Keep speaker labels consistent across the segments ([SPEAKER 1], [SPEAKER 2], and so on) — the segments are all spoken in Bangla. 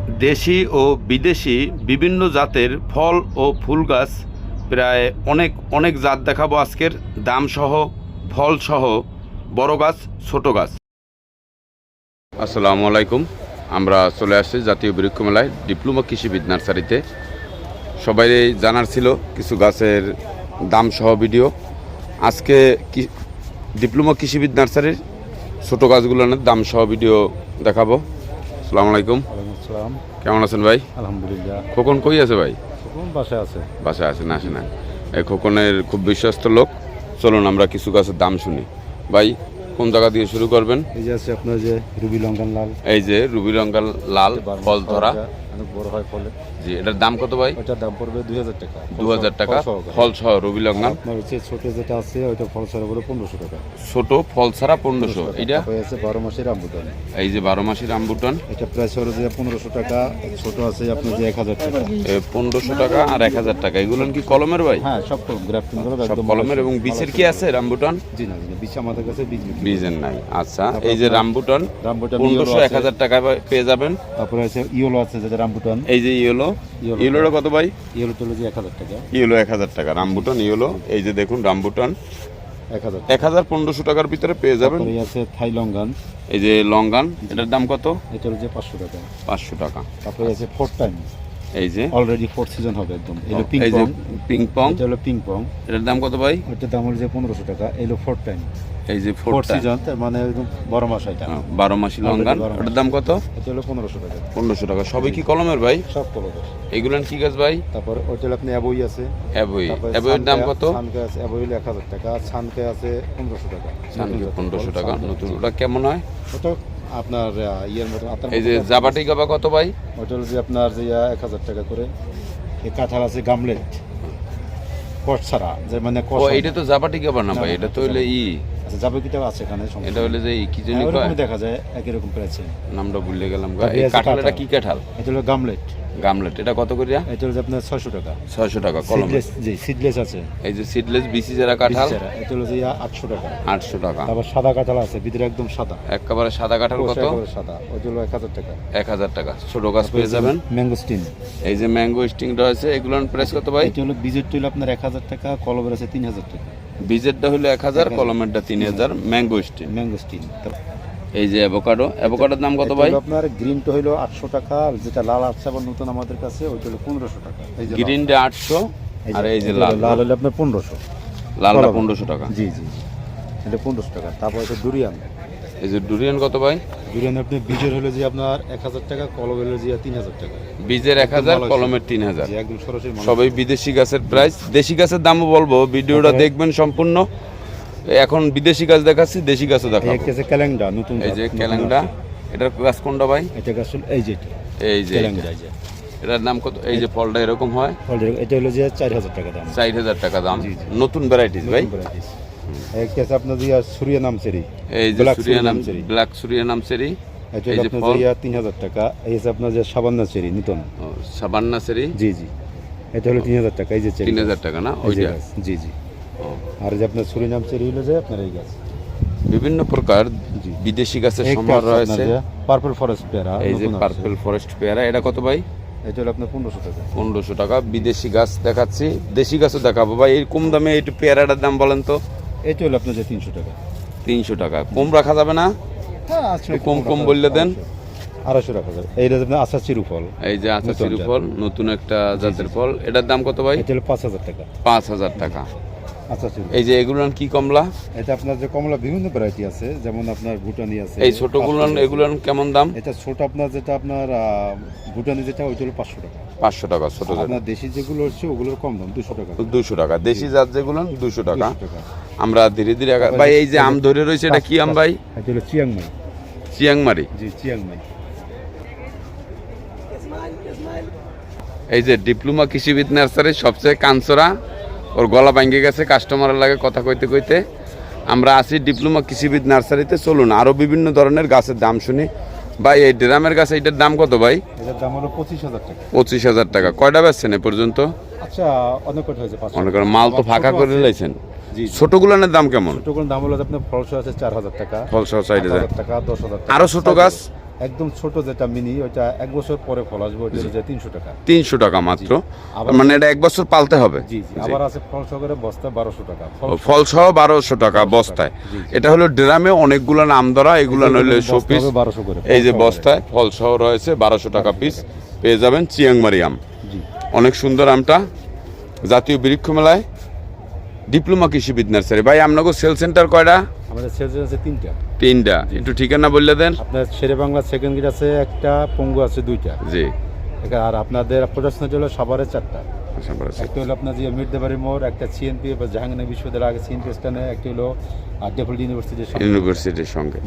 [SPEAKER 1] দেশি ও বিদেশি বিভিন্ন জাতের ফল ও ফুল গাছ প্রায় অনেক জাত দেখাবো আজকের, দামসহ ফলসহ, বড় গাছ ছোট গাছ। আসসালামু আলাইকুম। আমরা চলে আসছি জাতীয় বৃক্ষ মেলায় ডিপ্লোমা কৃষিবিদ নার্সারিতে। সবাই জানার ছিল কিছু গাছের দামসহ ভিডিও। আজকে ডিপ্লোমা কৃষিবিদ নার্সারির ছোট গাছগুলোর দামসহ ভিডিও দেখাবো। আসসালামু আলাইকুম। কেমন আছেন ভাই?
[SPEAKER 2] আলহামদুলিল্লাহ।
[SPEAKER 1] খোকন কই আছে ভাই?
[SPEAKER 2] খোকন বাসায় আছে।
[SPEAKER 1] বাসায় আছে না? আসে না। এই খোকনের খুব বিশ্বস্ত লোক। চলুন আমরা কিছু গাছের দাম শুনি। ভাই কোন জায়গা দিয়ে শুরু করবেন?
[SPEAKER 2] এই যে আছে আপনার যে রুবি লঙ্কান লাল।
[SPEAKER 1] এই যে রুবি লঙ্কান লাল ফল ধরা,
[SPEAKER 2] অনেক বড় হয় ফলে।
[SPEAKER 1] জি, এটার দাম কত ভাই?
[SPEAKER 2] ওটার দাম পড়বে 2000 টাকা।
[SPEAKER 1] 2000 টাকা ফল সহ রুবি লঙ্কান।
[SPEAKER 2] আপনার হচ্ছে ছোট যেটা আছে ওইটা ফল ছাড়া পড়বে 1500 টাকা।
[SPEAKER 1] ছোট ফল ছাড়া 1500। এটা
[SPEAKER 2] আছে 12 মাসের রামবুটান।
[SPEAKER 1] এই যে 12 মাসের রামবুটান,
[SPEAKER 2] এটা প্রাইস হলো যে 1500 টাকা। ছোট আছে আপনার যে 1000 টাকা।
[SPEAKER 1] 1500 টাকা আর 1000 টাকা। এগুলো কি কলমের ভাই?
[SPEAKER 2] হ্যাঁ, সব কলম, গ্রাফটিং করা
[SPEAKER 1] সব
[SPEAKER 2] একদম
[SPEAKER 1] কলমের। এবং বীজের কি আছে রামবুটান?
[SPEAKER 2] জি না, বীজ আমাদের কাছে
[SPEAKER 1] বীজের নাই। আচ্ছা, এই যে রামবুটান
[SPEAKER 2] 1500
[SPEAKER 1] 1000 টাকা পেয়ে যাবেন।
[SPEAKER 2] তারপরে আছে ইয়েলো আছে যেটা রামবুটান।
[SPEAKER 1] এই যে ইয়েলোটা কত ভাই?
[SPEAKER 2] ইয়েলো হলো যে 1000 টাকা।
[SPEAKER 1] ইয়েলো 1000 টাকা। রামবুটান ইয়েলো, এই যে দেখুন রামবুটান
[SPEAKER 2] 1000
[SPEAKER 1] 1500 টাকার ভিতরে পেয়ে যাবেন।
[SPEAKER 2] তারপরে আছে থাই লঙ্গান।
[SPEAKER 1] এই যে লঙ্গান, এটার দাম কত?
[SPEAKER 2] এটা হলো যে 500 টাকা।
[SPEAKER 1] 500 টাকা।
[SPEAKER 2] তারপরে আছে ফোর্থ টাইম,
[SPEAKER 1] এই যে
[SPEAKER 2] অলরেডি ফোর্থ সিজন হবে একদম। এলো পিং
[SPEAKER 1] এই যে
[SPEAKER 2] পং।
[SPEAKER 1] পিং পং,
[SPEAKER 2] এটা হলো পিং পং।
[SPEAKER 1] এটার দাম কত ভাই?
[SPEAKER 2] ওটার দাম হলো যে 1500 টাকা। এলো ফোর্থ টাইম,
[SPEAKER 1] এই যে
[SPEAKER 2] ফোর্থ সিজন, তার মানে একদম 12 মাস এটা।
[SPEAKER 1] 12 মাসি লঙ্গান, ওটার দাম কত?
[SPEAKER 2] এটা হলো 1500 টাকা।
[SPEAKER 1] 1500 টাকা। সবই কি কলমের ভাই?
[SPEAKER 2] সব কলমের।
[SPEAKER 1] এগুলো কি গাছ ভাই?
[SPEAKER 2] তারপর ওটা হলো আপনি অ্যাবই আছে।
[SPEAKER 1] অ্যাবইয়ের দাম কত?
[SPEAKER 2] সানকে আছে, অ্যাবই হলো 1000 টাকা। সানকে আছে 1500 টাকা।
[SPEAKER 1] সানকে 1500 টাকা। নতুন ওটা কেমন হয়?
[SPEAKER 2] ওটা আপনার ইয়ের মতো।
[SPEAKER 1] এই যে জাবাটি গাবা কত ভাই?
[SPEAKER 2] ওটা হলো যে আপনার যে 1000 টাকা করে। এই কাঁঠাল আছে গামলেট, কষ ছাড়া, যে মানে কষ।
[SPEAKER 1] ও, এটা তো জাবাটি গাবা না ভাই, এটা তো হইলে
[SPEAKER 2] আচ্ছা, যাবে কিটা আছে এখানে।
[SPEAKER 1] এটা হলে যে কি জানি
[SPEAKER 2] ওরকম
[SPEAKER 1] কয়,
[SPEAKER 2] দেখা যায় একই রকম প্রাইসে।
[SPEAKER 1] নামটা ভুলে গেলাম। এই কাঁঠাল, এটা কি কাঁঠাল?
[SPEAKER 2] এটা হলো গামলেট।
[SPEAKER 1] গামলেট, এটা কত করিয়া?
[SPEAKER 2] এটা হলো যে আপনার 600 টাকা।
[SPEAKER 1] 600 টাকা কলম।
[SPEAKER 2] জি, সিডলেস আছে।
[SPEAKER 1] এই যে সিডলেস বিসি যারা কাঁঠাল,
[SPEAKER 2] এটা হলো যে 800 টাকা।
[SPEAKER 1] 800 টাকা।
[SPEAKER 2] তারপর সাদা কাঁঠাল আছে, ভিতরে একদম সাদা,
[SPEAKER 1] একেবারে সাদা কাঁঠাল কত?
[SPEAKER 2] একেবারে সাদা, ওটা হলো 1000 টাকা।
[SPEAKER 1] 1000 টাকা। ছোট গাছ পেয়ে যাবেন।
[SPEAKER 2] ম্যাঙ্গোস্টিন,
[SPEAKER 1] এই যে ম্যাঙ্গো স্টিং রয়েছে, এগুলোর প্রাইস কত ভাই?
[SPEAKER 2] এটা হলো বীজের হলো আপনার 1000 টাকা, কলমের আছে 3000 টাকা।
[SPEAKER 1] বীজেরটা হলো 1000, কলমেরটা 3000। Mango sting.
[SPEAKER 2] ম্যাঙ্গোস্টিন।
[SPEAKER 1] এই যে অ্যাভোকাডোর দাম কত ভাই?
[SPEAKER 2] আপনার গ্রিনটা হলো 800 টাকা, আর যেটা লাল আছে আবার নতুন আমাদের কাছে, ওইটা হলো 1500 টাকা। এই যে
[SPEAKER 1] গ্রিনটা 800, আর এই যে লাল
[SPEAKER 2] হলো আপনার 1500।
[SPEAKER 1] লালটা 1500 টাকা।
[SPEAKER 2] জি, এটা 1500 টাকা। তারপর আছে ডুরিয়ান।
[SPEAKER 1] এই যে ডুরিয়ান কত ভাই?
[SPEAKER 2] ডুরিয়ান আপনি বীজের হলো যে আপনার 1000 টাকা, কলম হলো যে 3000 টাকা।
[SPEAKER 1] বীজের 1000, কলমের 3000।
[SPEAKER 2] একদম সরাসরি।
[SPEAKER 1] সবাই বিদেশি গাছের প্রাইস। দেশি গাছের দামও বলবো, ভিডিওটা দেখবেন সম্পূর্ণ। এখন বিদেশি গাছ দেখাচ্ছি, দেশি গাছও দেখাবো।
[SPEAKER 2] ক্যালেন্ডা নতুন।
[SPEAKER 1] এই যে ক্যালেন্ডা, এটার গাছ কোনটা ভাই?
[SPEAKER 2] এটা গাছ এই যে
[SPEAKER 1] এই যে
[SPEAKER 2] ক্যালেন্ডা।
[SPEAKER 1] এটার দাম কত? এই যে ফলটা এরকম হয়।
[SPEAKER 2] এটা হলো যে 4000 টাকা দাম।
[SPEAKER 1] 4000 টাকা দাম। নতুন ভ্যারাইটিস ভাই।
[SPEAKER 2] একটা আছে আপনার যে সুরিয়ানাম চেরি।
[SPEAKER 1] এই যে সুরিয়ানাম, ব্ল্যাক সুরিয়ানাম চেরি।
[SPEAKER 2] এটা হলো আপনার যে 3000 টাকা। এই আছে আপনার যে সাবান্না চেরি নতুন।
[SPEAKER 1] সাবান্না চেরি।
[SPEAKER 2] জি, এটা হলো 3000 টাকা। এই যে চেরি
[SPEAKER 1] 3000 টাকা না ওইটা?
[SPEAKER 2] জি। আর যে আপনার সুরিনাম চেরি হলো যে আপনার এই গাছ।
[SPEAKER 1] বিভিন্ন প্রকার বিদেশি গাছের সম্ভার রয়েছে।
[SPEAKER 2] পার্পল ফরেস্ট পেয়ারা।
[SPEAKER 1] এই যে পার্পল ফরেস্ট পেয়ারা, এটা কত ভাই?
[SPEAKER 2] এটা হলো আপনার 1500 টাকা।
[SPEAKER 1] 1500 টাকা। বিদেশি গাছ দেখাচ্ছি, দেশি গাছও দেখাবো ভাই। এই কম দামে এই পেয়ারাটার দাম বলেন তো?
[SPEAKER 2] এটা হলো আপনার যে 300 টাকা।
[SPEAKER 1] 300 টাকা। কম রাখা যাবে না?
[SPEAKER 2] হ্যাঁ, আসলে
[SPEAKER 1] কম বললে দেন।
[SPEAKER 2] 250 রাখা যাবে। এইটা আপনার আশা চিরু ফল।
[SPEAKER 1] এই যে আশা চিরু ফল, নতুন একটা জাতের ফল। এটার দাম কত ভাই?
[SPEAKER 2] এটা হলো 5000 টাকা।
[SPEAKER 1] 5000 টাকা।
[SPEAKER 2] আচ্ছা,
[SPEAKER 1] এই যে এগুলান কি কমলা?
[SPEAKER 2] এটা আপনার যে কমলা বিভিন্ন ভ্যারাইটি আছে, যেমন আপনার ভুটানি আছে।
[SPEAKER 1] এই ছোটগুলান, এগুলান কেমন দাম?
[SPEAKER 2] এটা ছোট আপনার যেটা আপনার ভুটানি যেটা, ওইটা হলো 500 টাকা।
[SPEAKER 1] 500 টাকা ছোট।
[SPEAKER 2] আপনার দেশি যেগুলো হচ্ছে ওগুলোর কম দাম 200 টাকা।
[SPEAKER 1] 200 টাকা। দেশি জাত যেগুলো 200 টাকা। আমরা ধীরে ধীরে ভাই, এই যে আম ধরে রয়েছে, এটা কি আম ভাই?
[SPEAKER 2] এটা হলো চিয়াংমাই।
[SPEAKER 1] চিয়াংমারি।
[SPEAKER 2] জি, চিয়াংমাই।
[SPEAKER 1] এই যে ডিপ্লোমা কৃষিবিদ নার্সারির সবচেয়ে কাঞ্চরা, ওর গলা ভাঙ্গে গেছে কাস্টমারের লাগে কথা কইতে কইতে। আমরা আছি ডিপ্লোমা কৃষিবিদ নার্সারিতে। চলুন আরও বিভিন্ন ধরনের গাছের দাম শুনি। ভাই এই ড্রামের গাছ, এইটার দাম কত ভাই?
[SPEAKER 2] এটার দাম হলো 25000 টাকা।
[SPEAKER 1] 25000 টাকা। কয়টা বেচছেন এ পর্যন্ত?
[SPEAKER 2] আচ্ছা, অনেক কত হয়েছে?
[SPEAKER 1] অনেক মাল তো ফাঁকা করে লাইছেন। ছোটগুলোর দাম কেমন?
[SPEAKER 2] ছোটগুলোর দাম হলো আপনার ফলসহ আছে 4000 টাকা।
[SPEAKER 1] ফলসহ 4000
[SPEAKER 2] টাকা, 10000 টাকা।
[SPEAKER 1] আরো ছোট গাছ?
[SPEAKER 2] একদম ছোট যেটা মিনি ওটা 1 বছর পরে ফল আসবে, ওটা হচ্ছে 300 টাকা।
[SPEAKER 1] 300 টাকা মাত্র,
[SPEAKER 2] আবার
[SPEAKER 1] মানে এটা 1 বছর পালতে হবে।
[SPEAKER 2] জি জি। আবার আছে ফল সহকারে বস্তা 1200 টাকা।
[SPEAKER 1] ফল সহ 1200 টাকা বস্তায়।
[SPEAKER 2] জি, জি।
[SPEAKER 1] এটা হলো ড্রামে অনেকগুলো নাম ধরা, এগুলো নইলে শোপিস।
[SPEAKER 2] 1200 করে।
[SPEAKER 1] এই যে বস্তায় ফল সহ রয়েছে 1200 টাকা পিস, পেয়ে যাবেন চিয়াংমারি আম।
[SPEAKER 2] জি।
[SPEAKER 1] অনেক সুন্দর আমটা, জাতীয় বৃক্ষ মেলায় ডিপ্লোমা কৃষিবিদ নার্সারি। ভাই আপনাকে সেল সেন্টার কয়টা?
[SPEAKER 2] আমাদের সেলস আছে 3টা।
[SPEAKER 1] 3টা, একটু ঠিকানা বললে দেন।
[SPEAKER 2] আপনার শেরে বাংলা সেকেন্ড গেট আছে একটা, পঙ্গু আছে 2টা।
[SPEAKER 1] জি।
[SPEAKER 2] আর আপনাদের প্রোডাকশন হলো সাভারে 4টা।
[SPEAKER 1] আশা করা যায়।
[SPEAKER 2] একটা হলো আপনার যে মির্জাবাড়ি মোড়, একটা সিএনপি বা জাহাঙ্গীরনগর বিশ্ববিদ্যালয় আগে সিএনপি স্থানে, একটা হলো ডেফোল্ট
[SPEAKER 1] ইউনিভার্সিটির সঙ্গে।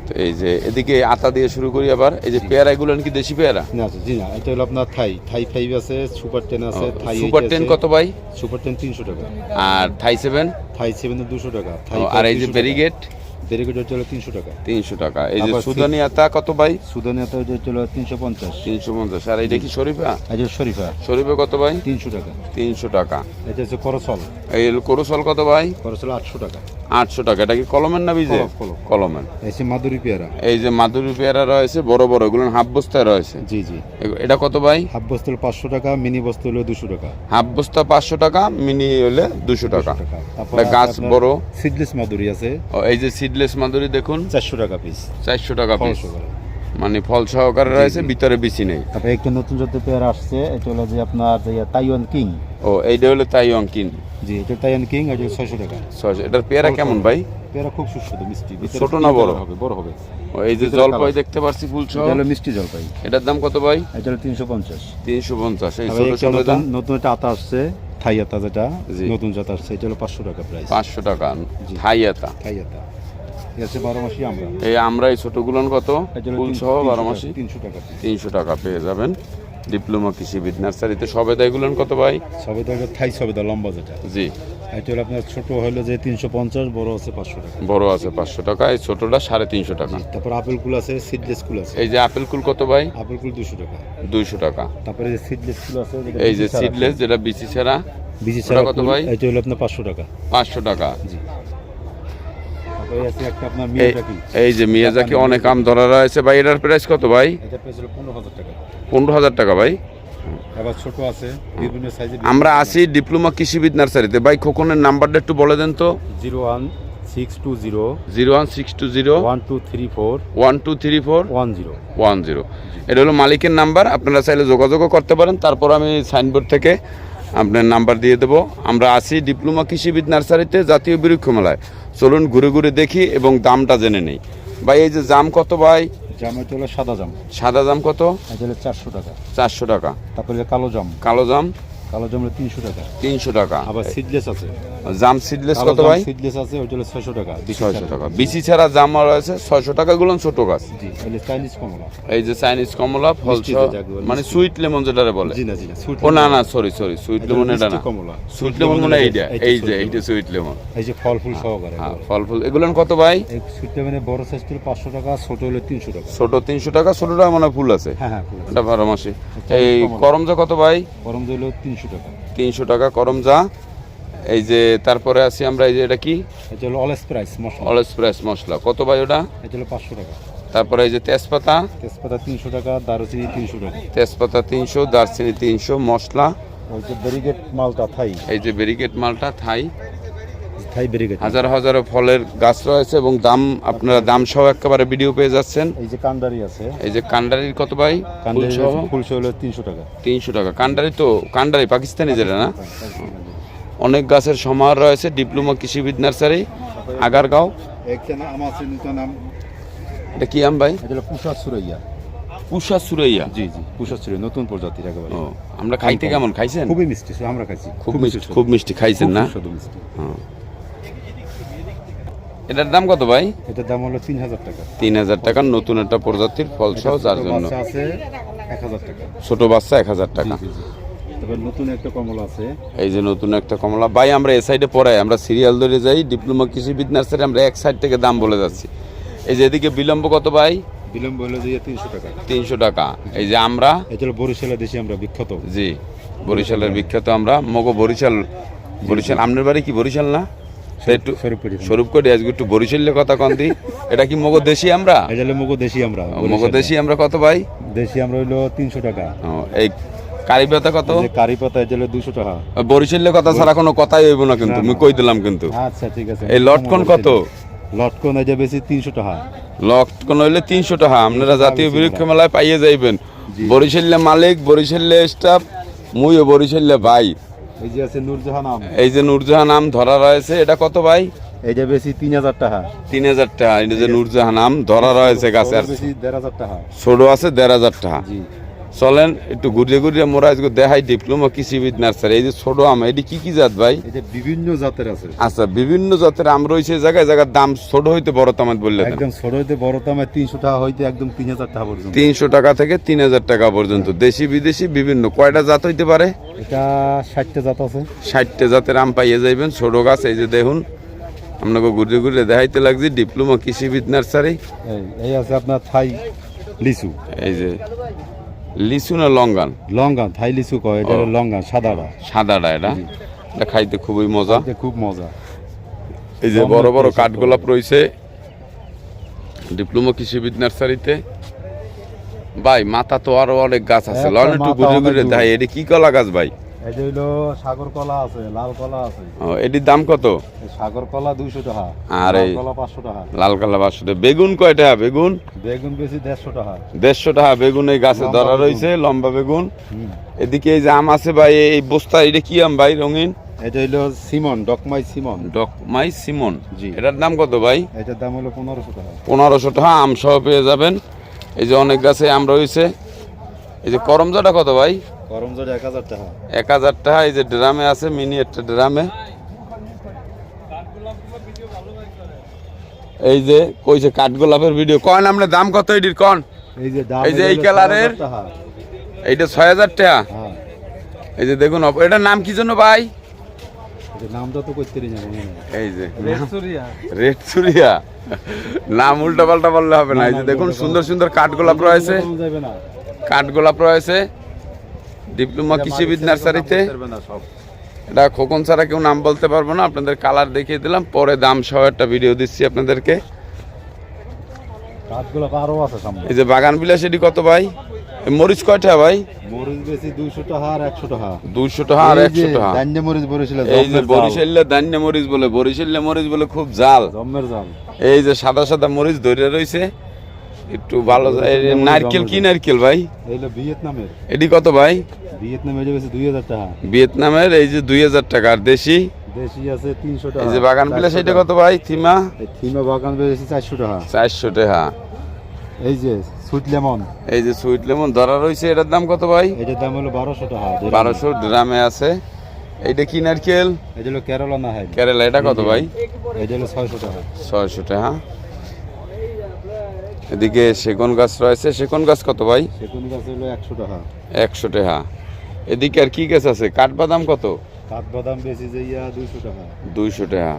[SPEAKER 1] তো এই যে এদিকে আতা দিয়ে শুরু করি, আবার এই যে পেয়ারা, এগুলো কি দেশি পেয়ারা?
[SPEAKER 2] না জি না, এটা হলো আপনার থাই 5 আছে, সুপার 10 আছে, থাই
[SPEAKER 1] সুপার 10 কত ভাই?
[SPEAKER 2] সুপার 10 300 টাকা।
[SPEAKER 1] আর থাই 7?
[SPEAKER 2] থাই 7 200 টাকা। থাই
[SPEAKER 1] আর এই যে বেরিগেট?
[SPEAKER 2] বেরিগেট হচ্ছে 300 টাকা।
[SPEAKER 1] 300 টাকা। এই যে
[SPEAKER 2] আবার
[SPEAKER 1] সুদানি আতা কত ভাই?
[SPEAKER 2] সুদানি আতা হচ্ছে 350।
[SPEAKER 1] 350। আর এইটা কি শরীফা?
[SPEAKER 2] এই যে শরীফা
[SPEAKER 1] শরীফা কত ভাই?
[SPEAKER 2] 300 টাকা।
[SPEAKER 1] 300 টাকা।
[SPEAKER 2] এটা হচ্ছে করসল।
[SPEAKER 1] এই করসল কত ভাই?
[SPEAKER 2] করসল 800 টাকা।
[SPEAKER 1] 800 টাকা। এটা কি কলমের না বীজে?
[SPEAKER 2] কলম।
[SPEAKER 1] কলমের।
[SPEAKER 2] এই যে মাধুরী পেয়ারা।
[SPEAKER 1] এই যে মাধুরী পেয়ারা রয়েছে বড় বড়, এগুলো হাফ বস্তায় রয়েছে।
[SPEAKER 2] জি জি।
[SPEAKER 1] এটা কত ভাই?
[SPEAKER 2] হাফ বস্তা হলো 500 টাকা, মিনি বস্তা হলো 200 টাকা।
[SPEAKER 1] হাফ বস্তা 500 টাকা, মিনি হলে 200 টাকা।
[SPEAKER 2] তারপর
[SPEAKER 1] এটা গাছ বড়।
[SPEAKER 2] সিডলেস মাধুরী আছে।
[SPEAKER 1] এই যে সিডলেস মাধুরী দেখুন
[SPEAKER 2] 400 টাকা পিস।
[SPEAKER 1] 400 টাকা
[SPEAKER 2] ফল
[SPEAKER 1] পিস,
[SPEAKER 2] সহকারে।
[SPEAKER 1] মানে ফল সহকারে রয়েছে, ভিতরে বিচি নেই।
[SPEAKER 2] তারপরে একটা নতুন জাতের পেয়ারা আসছে, এটা হলো যে আপনার যে তাইওয়ান কিং।
[SPEAKER 1] ও এইটা হলো তাইওয়ান কিং।
[SPEAKER 2] জি, এটা তাইওয়ান কিং, এটা 600 টাকা।
[SPEAKER 1] 600। এটার পেয়ারা কেমন ভাই?
[SPEAKER 2] পেয়ারা খুব সুস্বাদু, মিষ্টি। ভিতরে
[SPEAKER 1] ছোট না বড়?
[SPEAKER 2] হবে, বড় হবে।
[SPEAKER 1] ও এই যে জলপাই দেখতে পাচ্ছি ফুল সহ,
[SPEAKER 2] এটা হলো মিষ্টি জলপাই।
[SPEAKER 1] এটার দাম কত ভাই?
[SPEAKER 2] এটা হলো 350।
[SPEAKER 1] 350। এই
[SPEAKER 2] তারপরে
[SPEAKER 1] ছোট
[SPEAKER 2] একটা
[SPEAKER 1] ছোট দাম
[SPEAKER 2] নতুন একটা আতা আসছে, থাই আতা, যেটা
[SPEAKER 1] জি।
[SPEAKER 2] নতুন জাত আসছে, এটা হলো 500 টাকা প্রাইস।
[SPEAKER 1] 500 টাকা।
[SPEAKER 2] জি।
[SPEAKER 1] থাই আতা।
[SPEAKER 2] থাই আতা। এটা হচ্ছে 12 মাসি আমরা।
[SPEAKER 1] এই আমরা এই ছোটগুলোন কত?
[SPEAKER 2] এটা হলো
[SPEAKER 1] ফুল সহ 12 মাসি
[SPEAKER 2] 300 টাকা।
[SPEAKER 1] 300 টাকা পেয়ে যাবেন ডিপ্লোমা কৃষিবিদ নার্সারিতে। সবেদা এগুলোন কত ভাই?
[SPEAKER 2] সবেদা হলো থাই সবেদা, লম্বা যেটা।
[SPEAKER 1] জি।
[SPEAKER 2] এটা হলো আপনার ছোট হলো যে 350, বড় আছে 500 টাকা।
[SPEAKER 1] বড় আছে 500 টাকা, এই ছোটটা 350 টাকা।
[SPEAKER 2] তারপর আপেল কুল আছে, সিডলেস কুল আছে।
[SPEAKER 1] এই যে আপেল কুল কত ভাই?
[SPEAKER 2] আপেল কুল 200 টাকা।
[SPEAKER 1] 200 টাকা।
[SPEAKER 2] তারপরে যে সিডলেস কুল আছে, যেটা
[SPEAKER 1] এই যে
[SPEAKER 2] বিচি ছাড়া।
[SPEAKER 1] সিডলেস, যেটা বিচি ছাড়া,
[SPEAKER 2] বিচি
[SPEAKER 1] ওটা
[SPEAKER 2] ছাড়া
[SPEAKER 1] কত
[SPEAKER 2] কুল,
[SPEAKER 1] ভাই?
[SPEAKER 2] এটা হলো আপনার 500 টাকা।
[SPEAKER 1] 500 টাকা।
[SPEAKER 2] জি। তারপরে আছে একটা আপনার মিয়াজাকি।
[SPEAKER 1] এই যে মিয়াজাকি অনেক আম ধরা রয়েছে ভাই, এটার প্রাইস কত ভাই?
[SPEAKER 2] এটা প্রাইস হলো 15,000 টাকা।
[SPEAKER 1] 15,000 টাকা ভাই।
[SPEAKER 2] আবার ছোট আছে বিভিন্ন সাইজে।
[SPEAKER 1] আমরা আসি ডিপ্লোমা কৃষিবিদ নার্সারিতে। ভাই খোকনের নাম্বারটা একটু বলে দেন তো।
[SPEAKER 2] 01620
[SPEAKER 1] 01620
[SPEAKER 2] 1234
[SPEAKER 1] 1234
[SPEAKER 2] 10।
[SPEAKER 1] 10। এটা হলো মালিকের নাম্বার, আপনারা চাইলে যোগাযোগও করতে পারেন। তারপর আমি সাইনবোর্ড থেকে আপনার নাম্বার দিয়ে দেবো। আমরা আসি ডিপ্লোমা কৃষিবিদ নার্সারিতে, জাতীয় বৃক্ষ মেলায়। চলুন ঘুরে ঘুরে দেখি এবং দামটা জেনে নেই। ভাই এই যে জাম কত ভাই?
[SPEAKER 2] জাম এটা হলো সাদা জাম।
[SPEAKER 1] সাদা জাম কত?
[SPEAKER 2] এটা হলো 400 টাকা।
[SPEAKER 1] 400 টাকা।
[SPEAKER 2] তারপরে কালো জাম।
[SPEAKER 1] কালো জাম
[SPEAKER 2] কালো জাম হলো 300 টাকা।
[SPEAKER 1] 300 টাকা।
[SPEAKER 2] আবার সিডলেস আছে।
[SPEAKER 1] জাম সিডলেস কত ভাই?
[SPEAKER 2] সিডলেস আছে, ওইটা হলো 600 টাকা।
[SPEAKER 1] 600 টাকা। বিচি ছাড়া জাম রয়েছে 600 টাকা, গুলো ছোট গাছ।
[SPEAKER 2] জি, এটা চাইনিজ কমলা।
[SPEAKER 1] এই যে চাইনিজ কমলা ফল
[SPEAKER 2] মিষ্টি
[SPEAKER 1] সহ,
[SPEAKER 2] যেটা একবারে
[SPEAKER 1] মানে
[SPEAKER 2] মিষ্টি।
[SPEAKER 1] সুইট লেমন যেটারে বলে।
[SPEAKER 2] জি না জি না, সুইট
[SPEAKER 1] ও না না, সরি সুইট লেমন এটা না।
[SPEAKER 2] কমলা।
[SPEAKER 1] সুইট লেমন মানে এইটা, এই যে এইটা সুইট লেমন।
[SPEAKER 2] এই যে ফল ফুল সহকারে।
[SPEAKER 1] হ্যাঁ, ফল ফুল এগুলো কত ভাই?
[SPEAKER 2] এই সুইট লেমনের বড় সাইজ হলো 500 টাকা, ছোট হলো 300 টাকা।
[SPEAKER 1] ছোট 300 টাকা, ছোটটা মানে ফুল আছে।
[SPEAKER 2] হ্যাঁ হ্যাঁ, ফুল আছে।
[SPEAKER 1] এটা 12 মাসি। এই করমজা কত ভাই?
[SPEAKER 2] গরম হলো 300 টাকা।
[SPEAKER 1] 300 টাকা করমজা। এই যে তারপরে আসি আমরা, এই যে এটা কি?
[SPEAKER 2] এটা হলো অল স্প্রাইস মশলা।
[SPEAKER 1] অল স্প্রেস মশলা কত ভাই ওটা?
[SPEAKER 2] এটা হলো 500 টাকা।
[SPEAKER 1] তারপরে এই যে তেজপাতা,
[SPEAKER 2] তেজপাতা 300 টাকা, দারুচিনি 300 টাকা।
[SPEAKER 1] তেজপাতা 300, দারচিনি 300, মশলা।
[SPEAKER 2] ওই যে ব্যারিগেট মালটা থাই।
[SPEAKER 1] এই যে ব্যারিকেড মালটা থাই।
[SPEAKER 2] থাই ব্যারিগেট।
[SPEAKER 1] হাজার হাজার ফলের গাছ রয়েছে এবং দাম আপনারা দাম সহ একেবারে ভিডিও পেয়ে যাচ্ছেন।
[SPEAKER 2] এই যে কান্ডারি আছে।
[SPEAKER 1] এই যে কান্ডারির কত ভাই?
[SPEAKER 2] কান্ডারি
[SPEAKER 1] ফুল সহ
[SPEAKER 2] ফুল সহ হলো 300 টাকা।
[SPEAKER 1] 300 টাকা। কান্ডারি তো কান্ডারি পাকিস্তানি যেটা না। অনেক গাছের সমাহার রয়েছে ডিপ্লোমা কৃষিবিদ নার্সারি, আগারগাঁও।
[SPEAKER 2] একটা নাম আছে, নতুন নাম।
[SPEAKER 1] এটা কি আম ভাই?
[SPEAKER 2] এটা হলো পুষা সুরাইয়া।
[SPEAKER 1] পুষা সুরাইয়া।
[SPEAKER 2] জি জি, পুষা সুরাইয়া নতুন প্রজাতির একেবারে।
[SPEAKER 1] ও, আমরা খাইতে কেমন খাইছেন?
[SPEAKER 2] খুবই মিষ্টি, আমরা খাইছি।
[SPEAKER 1] খুব মিষ্টি খাইছেন না?
[SPEAKER 2] সুস্বাদু মিষ্টি।
[SPEAKER 1] হ্যাঁ। এটার দাম কত ভাই?
[SPEAKER 2] এটার দাম হলো 3000 টাকা।
[SPEAKER 1] 3000 টাকা। নতুন একটা প্রজাতির ফল সহ, যার জন্য
[SPEAKER 2] বাচ্চা আছে 1000 টাকা।
[SPEAKER 1] ছোট বাচ্চা 1000 টাকা।
[SPEAKER 2] জি, জি। তারপর নতুন একটা কমলা আছে।
[SPEAKER 1] এই যে নতুন একটা কমলা ভাই, আমরা এই সাইডে পড়াই, আমরা সিরিয়াল ধরে যাই ডিপ্লোমা কৃষিবিদ নার্সারি, আমরা এক সাইড থেকে দাম বলে যাচ্ছি। এই যে এদিকে বিলম্ব কত ভাই?
[SPEAKER 2] বিলম্ব হলো যে 300 টাকা।
[SPEAKER 1] 300 টাকা। এই যে আমরা,
[SPEAKER 2] এটা হলো বরিশালের দেশে আমরা বিখ্যাত।
[SPEAKER 1] জি বরিশালের বিখ্যাত আমরা মগো বরিশাল। বরিশাল আপনার বাড়ি কি বরিশাল না? একটু
[SPEAKER 2] স্বরূপপুরি।
[SPEAKER 1] স্বরূপ করে আজকে একটু বরিশালের কথা কন দি। এটা কি মগো দেশি আমরা?
[SPEAKER 2] এটা হলো মুগো দেশি আমরা।
[SPEAKER 1] মগো দেশি আমরা কত ভাই?
[SPEAKER 2] দেশি আমরা হইলো 300 টাকা।
[SPEAKER 1] এই কারি পাতা কত?
[SPEAKER 2] এই যে কারি পাতা এটা হলো 200 টাকা।
[SPEAKER 1] বরিশালের কথা ছাড়া কোনো কথাই হইব না কিন্তু, আমি কই দিলাম কিন্তু।
[SPEAKER 2] আচ্ছা ঠিক আছে।
[SPEAKER 1] এই লটকন কত?
[SPEAKER 2] লটকন এই যে বেশি 300 টাকা।
[SPEAKER 1] লটকন হইলে 300 টাকা। আপনারা জাতীয় বৃক্ষ মেলায় পাইয়ে যাইবেন। বরিশালে মালিক, বরিশালে স্টাফ, মুইও বরিশালে ভাই।
[SPEAKER 2] এই যে আছে নূরজাহান আম।
[SPEAKER 1] এই যে নূরজাহান আম ধরা রয়েছে, এটা কত ভাই?
[SPEAKER 2] এই যে বেশি 3000 টাকা।
[SPEAKER 1] 3000 টাকা। এই যে নূরজাহান আম ধরা রয়েছে গাছে। আর
[SPEAKER 2] বেশি 1500 টাকা।
[SPEAKER 1] ছোট আছে 1500 টাকা।
[SPEAKER 2] জি।
[SPEAKER 1] চলেন একটু ঘুরিয়ে ঘুরিয়ে মোরা আজকে দেখাই ডিপ্লোমা কৃষিবিদ নার্সারি। এই যে ছোট আম, এটি কি কি জাত ভাই?
[SPEAKER 2] এই যে বিভিন্ন জাতের আছে।
[SPEAKER 1] আচ্ছা, বিভিন্ন জাতের আম রয়েছে। জায়গায় জায়গার দাম ছোট হইতে বড় তামাত বললে দেন।
[SPEAKER 2] একদম ছোট হইতে বড় দামে 300 টাকা হইতে একদম 3000 টাকা পর্যন্ত।
[SPEAKER 1] 300 টাকা থেকে 3000 টাকা পর্যন্ত। দেশি বিদেশি বিভিন্ন। কয়টা জাত হইতে পারে?
[SPEAKER 2] এটা 60টা জাত আছে।
[SPEAKER 1] 60টা জাতের আম পাইয়ে যাইবেন। ছোট গাছ এই যে দেখুন, আপনাকে ঘুরিয়ে ঘুরিয়ে দেখাইতে লাগছে ডিপ্লোমা কৃষিবিদ নার্সারি।
[SPEAKER 2] এই আছে আপনার থাই লিচু।
[SPEAKER 1] এই যে লিচু না লঙ্গান?
[SPEAKER 2] লঙ্গান, থাই লিচু কয়, এটা হলো লঙ্গান সাদাটা।
[SPEAKER 1] সাদাটা এটা এটা খাইতে খুবই মজা।
[SPEAKER 2] এটা খুব মজা।
[SPEAKER 1] এই যে বড় বড় কাঠগোলাপ রয়েছে ডিপ্লোমা কৃষিবিদ নার্সারিতে। ভাই মাথা তো আরো অনেক গাছ আছে,
[SPEAKER 2] একটা
[SPEAKER 1] লন একটু
[SPEAKER 2] মাথা
[SPEAKER 1] ঘুরে
[SPEAKER 2] অনেক
[SPEAKER 1] ঘুরে
[SPEAKER 2] দূর।
[SPEAKER 1] দেখাই। এটি কি কলা গাছ ভাই?
[SPEAKER 2] এটা হইলো সাগর কলা আছে, লাল কলা আছে।
[SPEAKER 1] এটির দাম কত?
[SPEAKER 2] এই সাগর কলা 200 টাকা।
[SPEAKER 1] আর
[SPEAKER 2] লাল
[SPEAKER 1] এই
[SPEAKER 2] কলা 500 টাকা।
[SPEAKER 1] লাল কালা 500 টাকা। বেগুন কয়টা? বেগুন
[SPEAKER 2] বেগুন বেশি 150 টাকা।
[SPEAKER 1] 150 টাকা বেগুন এই গাছে
[SPEAKER 2] লম্বা
[SPEAKER 1] ধরা
[SPEAKER 2] বেগুন।
[SPEAKER 1] রয়েছে, লম্বা বেগুন।
[SPEAKER 2] হুম।
[SPEAKER 1] এদিকে এই যে আম আছে ভাই, এই বস্তা এটা কি আম ভাই রঙিন?
[SPEAKER 2] এটা হইলো সিমন, ডকমাই সিমন।
[SPEAKER 1] ডকমাই সিমন।
[SPEAKER 2] জি।
[SPEAKER 1] এটার দাম কত ভাই?
[SPEAKER 2] এটার দাম হলো 1500 টাকা।
[SPEAKER 1] 1500 টাকা। আম সহ পেয়ে যাবেন। এই যে অনেক গাছে আম রয়েছে। এই যে করমজাটা কত ভাই?
[SPEAKER 2] করমজোড় 1000 টাকা।
[SPEAKER 1] 1000 টাকা। এই যে ড্রামে আছে, মিনি একটা ড্রামে। এই যে কইছে কাঠগোলাপের ভিডিও কন, আমরা দাম কত এটির কন?
[SPEAKER 2] এই যে দাম
[SPEAKER 1] এই যে এই
[SPEAKER 2] হইলো
[SPEAKER 1] কালারের?
[SPEAKER 2] 6000 টাকা।
[SPEAKER 1] এইটা 6000 টাকা।
[SPEAKER 2] হ্যাঁ।
[SPEAKER 1] এই যে দেখুন, এটার নাম কি জন্য ভাই?
[SPEAKER 2] এটা নামটা তো কইতে না মনে হয়।
[SPEAKER 1] এই যে রেড সুরিয়া। নাম উল্টা পাল্টা বললে হবে না। এই যে দেখুন সুন্দর সুন্দর কাঠগোলাপ রয়েছে,
[SPEAKER 2] বলা যাবে না।
[SPEAKER 1] কাঠগোলাপ রয়েছে ডিপ্লোমা কৃষিবিদ নার্সারিতে। এটা খোকন ছাড়া কেউ নাম বলতে পারবো না। আপনাদের কালার দেখিয়ে দিলাম, পরে দাম সহ একটা ভিডিও দিচ্ছি আপনাদেরকে।
[SPEAKER 2] কাঠগোলাপ আরো আছে সামনে।
[SPEAKER 1] এই যে বাগান বিলাস, এটি কত ভাই? এই মরিচ কয়টা ভাই?
[SPEAKER 2] মরিচ বেশি 200 টাকা আর 100 টাকা।
[SPEAKER 1] 200 টাকা আর 100 টাকা।
[SPEAKER 2] দান্নে মরিচ বরিশালে
[SPEAKER 1] এই যে বরিশালে দান্য মরিচ বলে, বরিশালে মরিচ বলে খুব জাল।
[SPEAKER 2] জম্মের জাল।
[SPEAKER 1] এই যে সাদা সাদা মরিচ ধরে রয়েছে একটু ভালো। নারকেল কি নারকেল ভাই?
[SPEAKER 2] এইলো ভিয়েতনামের।
[SPEAKER 1] এটি কত ভাই?
[SPEAKER 2] ভিয়েতনামে যে বেশি 2000 টাকা।
[SPEAKER 1] ভিয়েতনামের এই যে 2000 টাকা। আর দেশি?
[SPEAKER 2] দেশি আছে 300 টাকা।
[SPEAKER 1] এই যে বাগান বিলাস, এটা কত ভাই? থিমা?
[SPEAKER 2] এই থিমা বাগান বেশি 400 টাকা।
[SPEAKER 1] 400 টাকা।
[SPEAKER 2] এই যে সুইট লেমন।
[SPEAKER 1] এই যে সুইট লেমন ধরা রয়েছে, এটার দাম কত ভাই?
[SPEAKER 2] এটার দাম হলো 1200 টাকা।
[SPEAKER 1] 1200 ড্রামে আছে। এইটা কি নারকেল?
[SPEAKER 2] এটা হলো কেরালা না হয়।
[SPEAKER 1] কেরালা। এটা কত ভাই?
[SPEAKER 2] এটা হলো 600 টাকা।
[SPEAKER 1] 600 টাকা। এদিকে সেগুন গাছ রয়েছে, সেগুন গাছ কত ভাই?
[SPEAKER 2] সেগুন গাছ হলো 100 টাকা।
[SPEAKER 1] 100 টাকা। এদিকে আর কি গাছ আছে? কাঠবাদাম কত?
[SPEAKER 2] কাঠবাদাম বেশি যে 200 টাকা।
[SPEAKER 1] 200 টাকা।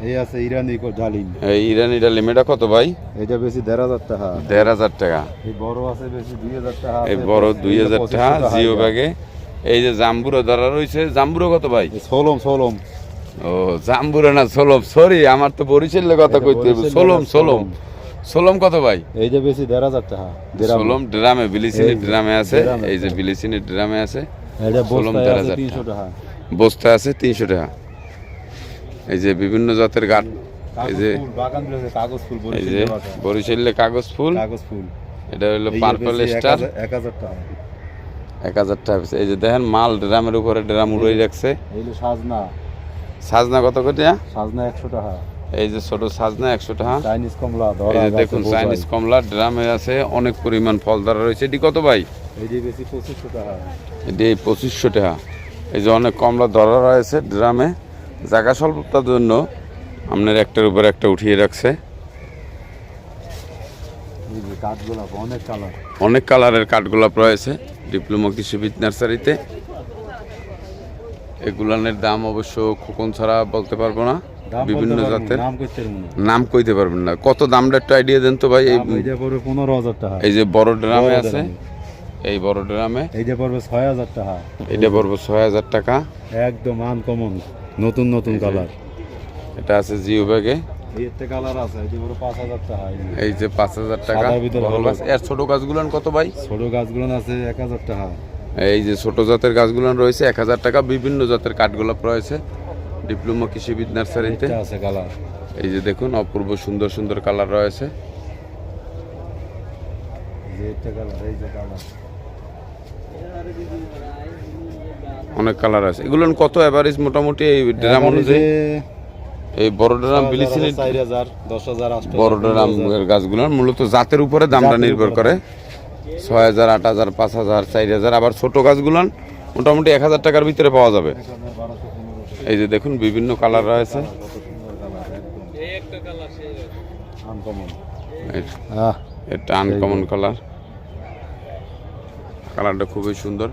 [SPEAKER 2] এই আছে ইরানি ডালিম।
[SPEAKER 1] এই ইরানি ডালিম, এটা কত ভাই?
[SPEAKER 2] এটা বেশি 1500 টাকা।
[SPEAKER 1] 1500 টাকা।
[SPEAKER 2] এই বড় আছে বেশি 2000 টাকা।
[SPEAKER 1] এই বড় 2000 টাকা জিও ব্যাগে। এই যে জাম্বুরা ধরা রয়েছে, জাম্বুরা কত ভাই?
[SPEAKER 2] সোলম সোলম।
[SPEAKER 1] ও জাম্বুরা না সোলম, সরি আমার তো বরিশালের কথা কইতে হবে। সোলম সোলম। সোলম কত ভাই?
[SPEAKER 2] এই যে বেশি 1500 টাকা।
[SPEAKER 1] সোলম ড্রামে, বিলিসিনি
[SPEAKER 2] এই যে,
[SPEAKER 1] ড্রামে আছে।
[SPEAKER 2] ড্রামে
[SPEAKER 1] এই যে
[SPEAKER 2] আছে।
[SPEAKER 1] বিলিসিনি ড্রামে আছে।
[SPEAKER 2] এটা
[SPEAKER 1] সোলম
[SPEAKER 2] বস্তায় আছে
[SPEAKER 1] 1500
[SPEAKER 2] 300 টাকা।
[SPEAKER 1] বস্তা আছে 300 টাকা। এই যে বিভিন্ন জাতের গাছ। এই যে
[SPEAKER 2] কাগজ ফুল, বাগান রয়েছে কাগজ ফুল
[SPEAKER 1] এই যে
[SPEAKER 2] বরিশালের ভাষায়।
[SPEAKER 1] বরিশালে কাগজ ফুল।
[SPEAKER 2] কাগজ ফুল।
[SPEAKER 1] এটা হলো
[SPEAKER 2] এই যে
[SPEAKER 1] পার্পল
[SPEAKER 2] বেশি
[SPEAKER 1] স্টার।
[SPEAKER 2] 1000 টাকা।
[SPEAKER 1] 1000 টাকা। এই যে দেখেন মাল ড্রামের উপরে ড্রাম উড়াই রাখছে।
[SPEAKER 2] এইলো সাজনা।
[SPEAKER 1] সাজনা কত কটিয়া?
[SPEAKER 2] সাজনা 100 টাকা।
[SPEAKER 1] এই যে ছোট সাজনা 100 টাকা।
[SPEAKER 2] চাইনিজ কমলা
[SPEAKER 1] এই
[SPEAKER 2] ধরা
[SPEAKER 1] যে দেখুন চাইনিজ কমলা ড্রামে আছে, অনেক পরিমাণ ফল ধরা রয়েছে। এটি কত ভাই?
[SPEAKER 2] এই যে বেশি 2500 টাকা।
[SPEAKER 1] এটি 2500 টাকা। এই যে অনেক কমলা ধরা রয়েছে ড্রামে। জায়গা স্বল্পতার জন্য আপনার একটার উপর একটা উঠিয়ে রাখছে।
[SPEAKER 2] এই যে কাঠগোলাপ অনেক কালার।
[SPEAKER 1] অনেক কালারের কাঠগোলাপ রয়েছে ডিপ্লোমা কৃষিবিদ নার্সারিতে। এগুলানের দাম অবশ্য খোকন ছাড়া বলতে পারবো না।
[SPEAKER 2] দাম
[SPEAKER 1] বিভিন্ন
[SPEAKER 2] বলতে পারবো না,
[SPEAKER 1] জাতের
[SPEAKER 2] নাম কইতে পারবো না।
[SPEAKER 1] নাম কইতে পারবেন না। কত দামটা একটু আইডিয়া দেন তো ভাই। এই
[SPEAKER 2] দাম এইটা পড়বে 15000 টাকা।
[SPEAKER 1] এই যে বড় ড্রামে
[SPEAKER 2] বড়
[SPEAKER 1] আছে,
[SPEAKER 2] ড্রামে।
[SPEAKER 1] এই বড় ড্রামে
[SPEAKER 2] এইটা পড়বে 6000 টাকা।
[SPEAKER 1] এটা পড়বে 6000 টাকা।
[SPEAKER 2] একদম আনকমন নতুন নতুন কালার।
[SPEAKER 1] এটা আছে জিও ব্যাগে।
[SPEAKER 2] এই একটা কালার আছে, এই যে বড় 5000 টাকা।
[SPEAKER 1] এই যে 5000 টাকা
[SPEAKER 2] সাদার ভিতরে
[SPEAKER 1] বড়
[SPEAKER 2] ভালো।
[SPEAKER 1] গাছ। এর ছোট গাছগুলো কত ভাই?
[SPEAKER 2] ছোট গাছগুলো আছে 1000 টাকা।
[SPEAKER 1] এই যে ছোট জাতের গাছগুলো রয়েছে 1000 টাকা। বিভিন্ন জাতের কাঠগোলাপ রয়েছে ডিপ্লোমা কৃষিবিদ নার্সারিতে।
[SPEAKER 2] এটা আছে কালার।
[SPEAKER 1] এই যে দেখুন অপূর্ব সুন্দর সুন্দর কালার রয়েছে।
[SPEAKER 2] যে একটা কালার, এই যে কালার।
[SPEAKER 1] অনেক কালার আছে। এগুলো কত এভারেজ মোটামুটি এই ড্রাম অনুযায়ী? এই বড় ড্রাম বিলিসিনি
[SPEAKER 2] 4000, 10000, 8000।
[SPEAKER 1] বড় ড্রামের গাছগুলো মূলত জাতের উপরে দামটা
[SPEAKER 2] জাতের
[SPEAKER 1] নির্ভর
[SPEAKER 2] উপরে
[SPEAKER 1] করে। 6000, 8000, 5000, 4000। আবার ছোট গাছগুলো মোটামুটি 1000 টাকার ভিতরে পাওয়া যাবে। এই যে দেখুন বিভিন্ন কালার রয়েছে। এটা আনকমন কালার, কালারটা খুবই সুন্দর।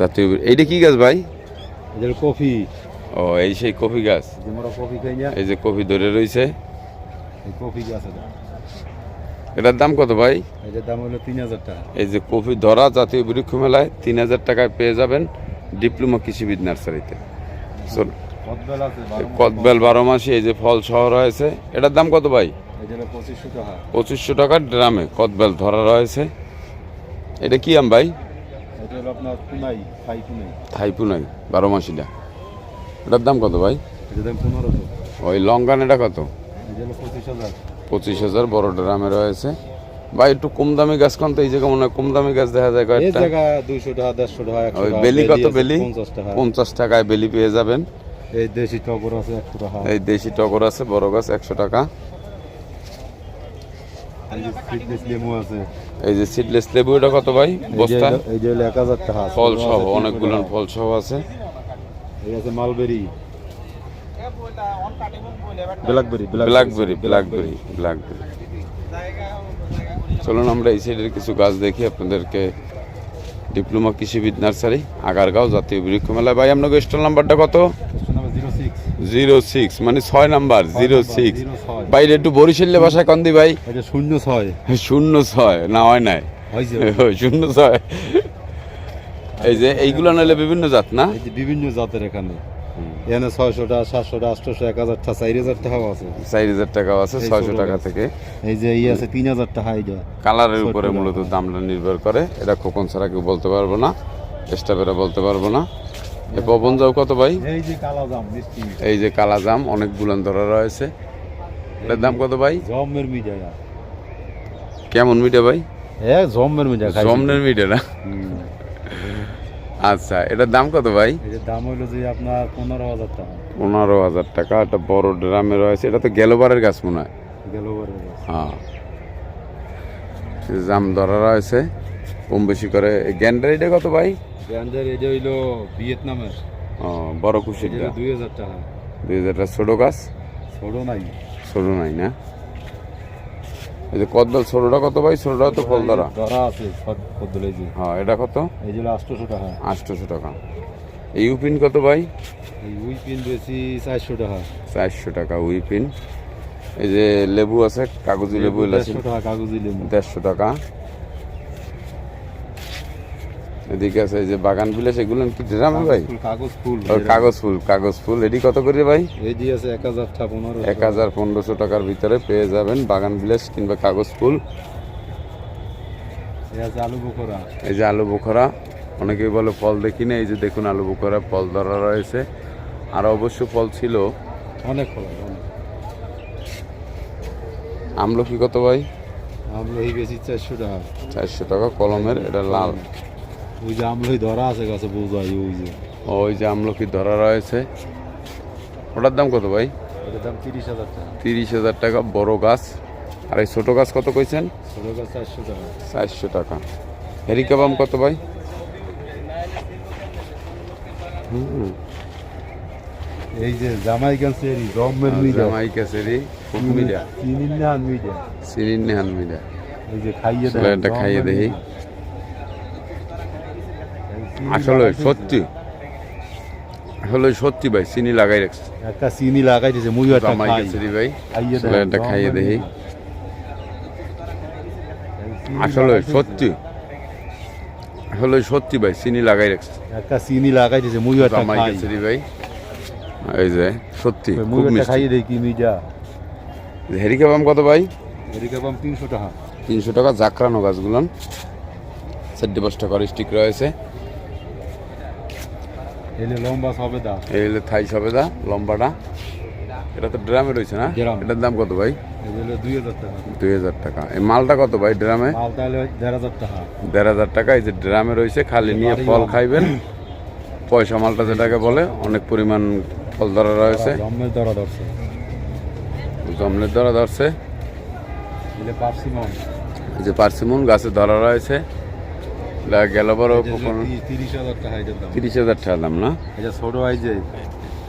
[SPEAKER 1] জাতীয় এইটা কি গাছ ভাই?
[SPEAKER 2] এদের কফি।
[SPEAKER 1] ও এই সেই কফি গাছ।
[SPEAKER 2] আমরা কফি খাই না,
[SPEAKER 1] এই যে কফি ধরে রয়েছে,
[SPEAKER 2] এই কফি গাছ এটা।
[SPEAKER 1] এটার দাম কত ভাই?
[SPEAKER 2] এটার দাম হলো 3000 টাকা।
[SPEAKER 1] এই যে কফি ধরা জাতীয় বৃক্ষ মেলায় 3000 টাকায় পেয়ে যাবেন ডিপ্লোমা কৃষিবিদ নার্সারিতে।
[SPEAKER 2] কদবেল আছে,
[SPEAKER 1] কদবেল 12 মাসি। এই যে ফল সহ রয়েছে। এটার দাম কত ভাই?
[SPEAKER 2] এটা হলো 2500 টাকা।
[SPEAKER 1] 2500 টাকার ড্রামে কদবেল ধরা রয়েছে। এটা কি আম ভাই?
[SPEAKER 2] এটা হলো আপনার পুনাই, খাই পুনাই।
[SPEAKER 1] থাইপুনাই 12 মাসিটা। এটার দাম কত ভাই?
[SPEAKER 2] এটার দাম 1500।
[SPEAKER 1] ওই লঙ্কান এটা কত?
[SPEAKER 2] এটা হলো 25000।
[SPEAKER 1] 25000 বড় ড্রামে রয়েছে। ভাই একটু কম দামি গাছ কোন তো? এই জায়গা মনে হয় কম দামি গাছ দেখা যায়
[SPEAKER 2] এই
[SPEAKER 1] কয়েকটা।
[SPEAKER 2] জায়গা 200 টাকা, 150 টাকা, 100
[SPEAKER 1] ওই
[SPEAKER 2] টাকা।
[SPEAKER 1] বেলি কত?
[SPEAKER 2] আছে
[SPEAKER 1] বেলি
[SPEAKER 2] 50 টাকা।
[SPEAKER 1] 50 টাকায় বেলি পেয়ে যাবেন।
[SPEAKER 2] এই দেশি টগর আছে 100 টাকা।
[SPEAKER 1] এই দেশি টগর আছে বড় গাছ 100 টাকা।
[SPEAKER 2] এই যে সিডলেস লেবু আছে।
[SPEAKER 1] এই যে সিডলেস লেবু এটা কত ভাই বস্তা?
[SPEAKER 2] এই যে হলো 1000 টাকা।
[SPEAKER 1] ফল সহ অনেকগুলো ফল সহ আছে।
[SPEAKER 2] এই আছে mulberry, blackberry,
[SPEAKER 1] blackberry blackberry blackberry. চলুন আমরা এই সাইডের কিছু গাছ দেখি আপনাদেরকে। ডিপ্লোমা কৃষিবিদ নার্সারি, আগারগাঁও, জাতীয় বৃক্ষ মেলায়। ভাই আপনাকে স্টল নাম্বারটা কত? 06 মানে 6 নাম্বার 06। বাইরে একটু বরিশালের ভাষায় কন্দি ভাই?
[SPEAKER 2] এটা 06।
[SPEAKER 1] 06 না হয় নাই,
[SPEAKER 2] হইছে
[SPEAKER 1] 06। এই যে এইগুলো নাহলে বিভিন্ন জাত না?
[SPEAKER 2] এই যে বিভিন্ন জাতের এখানে। এখানে 600 টাকা, 700 টাকা, 800, 1000 টাকা, 4000 টাকাও আছে।
[SPEAKER 1] 4000 টাকাও আছে,
[SPEAKER 2] এই
[SPEAKER 1] 600
[SPEAKER 2] ছোট
[SPEAKER 1] টাকা
[SPEAKER 2] গাছ।
[SPEAKER 1] থেকে।
[SPEAKER 2] এই যে এই আছে 3000 টাকা। এইটা
[SPEAKER 1] কালারের উপরে
[SPEAKER 2] ছোট
[SPEAKER 1] মূলত
[SPEAKER 2] গাছ।
[SPEAKER 1] দামটা নির্ভর করে। এটা খোকন ছাড়া কেউ বলতে পারবো না, স্টাফেরা বলতে পারবো না। এ পবন যাও কত ভাই?
[SPEAKER 2] এই যে কালো জাম মিষ্টি।
[SPEAKER 1] এই যে কালা জাম অনেক গুলান ধরা রয়েছে। এটার দাম কত ভাই?
[SPEAKER 2] জমের মিঠা।
[SPEAKER 1] কেমন মিঠা ভাই?
[SPEAKER 2] জমের মিঠা খাই।
[SPEAKER 1] জমনের মিঠা না? আচ্ছা এটার দাম কত ভাই?
[SPEAKER 2] এটার দাম হলো যে আপনার 15000 টাকা।
[SPEAKER 1] 15000 টাকা। একটা বড় ড্রামে রয়েছে। এটা তো গেলোবারের গাছ মনে হয়।
[SPEAKER 2] গেলোবারের।
[SPEAKER 1] হ্যাঁ জাম ধরা রয়েছে কম বেশি করে। গ্যান্ডার এটা কত ভাই?
[SPEAKER 2] গ্যান্ডার এটা হইলো ভিয়েতনামের।
[SPEAKER 1] ও বড় খুশিটা
[SPEAKER 2] এটা 2000 টাকা।
[SPEAKER 1] 2000 টাকা। ছোট গাছ?
[SPEAKER 2] ছোট নাই,
[SPEAKER 1] ছোট নাই না? এই যে কদবেল ছোটটা কত ভাই? ছোটটা তো ফল ধরা।
[SPEAKER 2] ধরা আছে সব কদবেল। এই যে
[SPEAKER 1] হ্যাঁ এটা কত?
[SPEAKER 2] এই যে 800 টাকা।
[SPEAKER 1] 800 টাকা। এই উইপিন কত ভাই?
[SPEAKER 2] এই উইপিন বেশি 400 টাকা।
[SPEAKER 1] 400 টাকা উইপিন। এই যে লেবু আছে কাগজি লেবু,
[SPEAKER 2] 150 টাকা কাগজি লেবু।
[SPEAKER 1] 150 টাকা। এদিকে আছে এই যে বাগান বিলাস, এগুলো কি ড্রামে ভাই?
[SPEAKER 2] কাগজ ফুল।
[SPEAKER 1] ওই কাগজ ফুল এটি কত করে ভাই?
[SPEAKER 2] এই যে আছে 1000 টাকা, 1500।
[SPEAKER 1] 1000-1500 টাকার ভিতরে পেয়ে যাবেন বাগান বিলাস কিংবা কাগজ ফুল।
[SPEAKER 2] এই আছে আলু বোখরা।
[SPEAKER 1] এই যে আলু বোখরা, অনেকেই বলে ফল দেখি না। এই যে দেখুন আলু বোখরা ফল ধরা রয়েছে। আর অবশ্য ফল ছিল
[SPEAKER 2] অনেক ফল অনেক।
[SPEAKER 1] আমলকি কত ভাই?
[SPEAKER 2] আমলকি বেশি 400 টাকা।
[SPEAKER 1] 400 টাকা কলমের। এটা লাল।
[SPEAKER 2] ওই যে আমলকি ধরা আছে গাছে বোঝাই।
[SPEAKER 1] ওই যে আমলকি ধরা রয়েছে। ওটার দাম কত ভাই?
[SPEAKER 2] এটার দাম 30000 টাকা।
[SPEAKER 1] 30000 টাকা বড় গাছ। আর এই ছোট গাছ কত কইছেন?
[SPEAKER 2] ছোট গাছ 400 টাকা।
[SPEAKER 1] 400 টাকা। হেরিকাবাম কত ভাই?
[SPEAKER 2] এই যে জামাইকান সেরি, জমের মিঠা।
[SPEAKER 1] জামাইকা সেরি খুব মিঠা।
[SPEAKER 2] চিনির নান মিঠা।
[SPEAKER 1] চিনির নেহান মিঠা।
[SPEAKER 2] এই যে খাইয়ে দেয়।
[SPEAKER 1] এটা খাইয়ে দেখি। আসলে সত্যি ভাই চিনি লাগাই রাখছে।
[SPEAKER 2] একটা চিনি লাগাই দিয়েছে, মুই একটা
[SPEAKER 1] জামাইকা
[SPEAKER 2] খাই।
[SPEAKER 1] সেরি ভাই
[SPEAKER 2] খাইয়ে
[SPEAKER 1] আসলে
[SPEAKER 2] দেয়।
[SPEAKER 1] এটা খাইয়ে দেখি।
[SPEAKER 2] চিনি
[SPEAKER 1] আসলে
[SPEAKER 2] লাগাই দিয়েছে।
[SPEAKER 1] সত্যি হলো সত্যি ভাই, চিনি লাগাই রাখছে
[SPEAKER 2] একটা চিনি লাগাই দিয়েছে, মুই একটা
[SPEAKER 1] জামাই
[SPEAKER 2] খাই।
[SPEAKER 1] গেছে রে ভাই। এই যে সত্যি
[SPEAKER 2] মুই
[SPEAKER 1] খুব
[SPEAKER 2] একটা খাই
[SPEAKER 1] মিষ্টি।
[SPEAKER 2] দেখি মিঠা।
[SPEAKER 1] হেরিকা বাম কত ভাই?
[SPEAKER 2] এদিকে পাম 300 টাকা।
[SPEAKER 1] 300 টাকা জাকরানো গাছগুলান, 4-5 টাকার স্টিক রয়েছে।
[SPEAKER 2] এলে লম্বা সবেদা,
[SPEAKER 1] এই হলো থাই সবেদা লম্বাটা, এটা তো ড্রামে রয়েছে না?
[SPEAKER 2] ড্রাম।
[SPEAKER 1] এটার দাম কত ভাই?
[SPEAKER 2] এগুলো 2000 টাকা।
[SPEAKER 1] 2000 টাকা। এই মালটা কত ভাই ড্রামে?
[SPEAKER 2] মাল তাহলে 1500 টাকা।
[SPEAKER 1] 1500 টাকা। এই যে ড্রামে রয়েছে, খালি নিয়ে
[SPEAKER 2] বাড়ি
[SPEAKER 1] ফল
[SPEAKER 2] আম।
[SPEAKER 1] খাইবেন। পয়সা মালটা যেটাকে বলে, অনেক পরিমাণ ফল ধরা রয়েছে,
[SPEAKER 2] জম্মের দরা ধরছে।
[SPEAKER 1] জমলের ধরা ধরছে।
[SPEAKER 2] এলে পার্সিমন,
[SPEAKER 1] এই যে পার্সিমন গাছে ধরা রয়েছে। এটা গেল বড় কখন
[SPEAKER 2] 30,000 টাকা এটার দাম।
[SPEAKER 1] 30,000 টাকা দাম না?
[SPEAKER 2] এটা ছোট হয় যে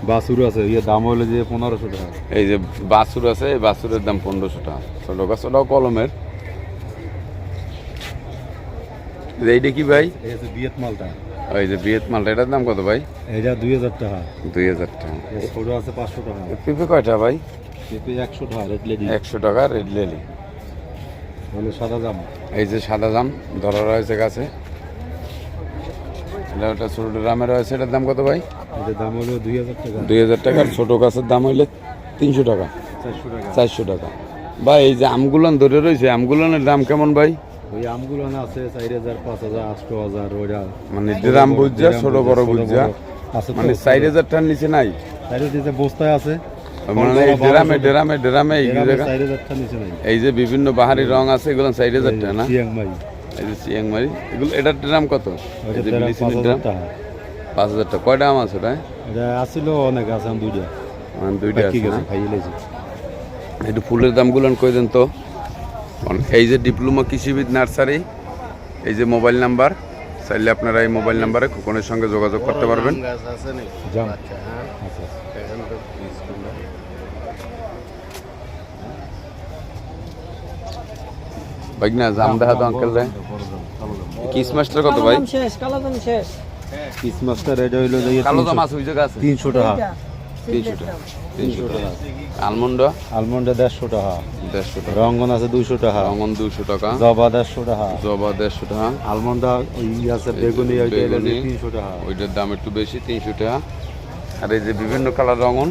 [SPEAKER 2] বাছুর আছে, ইয়ে দাম হলো যে 1500 টাকা।
[SPEAKER 1] এই যে বাছুর আছে, এই বাছুরের দাম 1500 টাকা। ছোট গাছ, ওটাও কলমের। এইটা কি ভাই?
[SPEAKER 2] এই যে বিয়েত মালটা,
[SPEAKER 1] ওই যে বিয়েত মালটা, এটার দাম কত ভাই?
[SPEAKER 2] এটা 2000 টাকা।
[SPEAKER 1] 2000 টাকা।
[SPEAKER 2] এই ছোট আছে 500 টাকা।
[SPEAKER 1] পেঁপে কয়টা ভাই?
[SPEAKER 2] পেঁপে 100 টাকা রেড লেডি।
[SPEAKER 1] 100 টাকা রেড লেলি।
[SPEAKER 2] হলো সাদা জাম।
[SPEAKER 1] এই যে সাদা জাম ধরা রয়েছে গাছে। এটা ওটা ছোট ড্রামে রয়েছে, এটার দাম কত ভাই?
[SPEAKER 2] এটার দাম হলো 2000 টাকা।
[SPEAKER 1] 2000 টাকা। আর ছোট গাছের দাম হইলে 300 টাকা,
[SPEAKER 2] 400 টাকা।
[SPEAKER 1] 400 টাকা। ভাই এই যে আমগুলান ধরে রয়েছে, আমগুলানের দাম কেমন ভাই?
[SPEAKER 2] ওই আমগুলো না আছে 4000, 5000, 8000 ওইটা।
[SPEAKER 1] মানে ড্রাম বুঝা, ছোট বড় বুঝা,
[SPEAKER 2] আছে
[SPEAKER 1] মানে 4000 টাকার নিচে নাই।
[SPEAKER 2] তাইরে দিতে বস্তায় আছে।
[SPEAKER 1] মানে এই ড্রামে ড্রামে ড্রামে এই জায়গা,
[SPEAKER 2] 4000 টাকা নিচে নাই।
[SPEAKER 1] এই যে বিভিন্ন বাহারি রং আছে, এগুলো 4000 টাকা না?
[SPEAKER 2] চিয়াংমাই
[SPEAKER 1] এই যে চিয়াংমারি, এগুলো এটার ড্রাম কত? এই যে বিলিসিনের
[SPEAKER 2] 5000
[SPEAKER 1] ড্রাম
[SPEAKER 2] টাকা।
[SPEAKER 1] 5000 টাকা। কয়টা আম আছে ওটা?
[SPEAKER 2] এটা আসছিল অনেক আছে, আম দুইটা।
[SPEAKER 1] মানে দুইটা
[SPEAKER 2] ঠিক
[SPEAKER 1] আছে
[SPEAKER 2] আছে,
[SPEAKER 1] না?
[SPEAKER 2] খাইয়ে লেছি।
[SPEAKER 1] একটু ফুলের দামগুলো কই দেন তো। এই যে ডিপ্লোমা কৃষিবিদ নার্সারি, এই যে মোবাইল নাম্বার, চাইলে আপনারা এই মোবাইল নাম্বারে খোকনের সঙ্গে যোগাযোগ করতে পারবেন।
[SPEAKER 2] জাম। আচ্ছা।
[SPEAKER 1] ভাই না জাম দেখা তো আঙ্কেল রে। কিসমাসটার কত ভাই?
[SPEAKER 2] ক্রিসমাসটা রেড হইলো যে
[SPEAKER 1] কালো জাম আছে ওই জায়গা আছে
[SPEAKER 2] 300 টাকা।
[SPEAKER 1] 300 টাকা। 300 টাকা। আলমন্ড
[SPEAKER 2] আলমন্ড 150 টাকা।
[SPEAKER 1] 150 টাকা।
[SPEAKER 2] রঙ্গন আছে 200 টাকা।
[SPEAKER 1] রঙন 200 টাকা।
[SPEAKER 2] জবা 150 টাকা।
[SPEAKER 1] জবা 150 টাকা।
[SPEAKER 2] আলমন্ড ওই আছে বেগুনি, ওইটা হলো যে 300 টাকা।
[SPEAKER 1] ওইটার দাম একটু বেশি, 300 টাকা। আর এই যে বিভিন্ন কালার রঙন,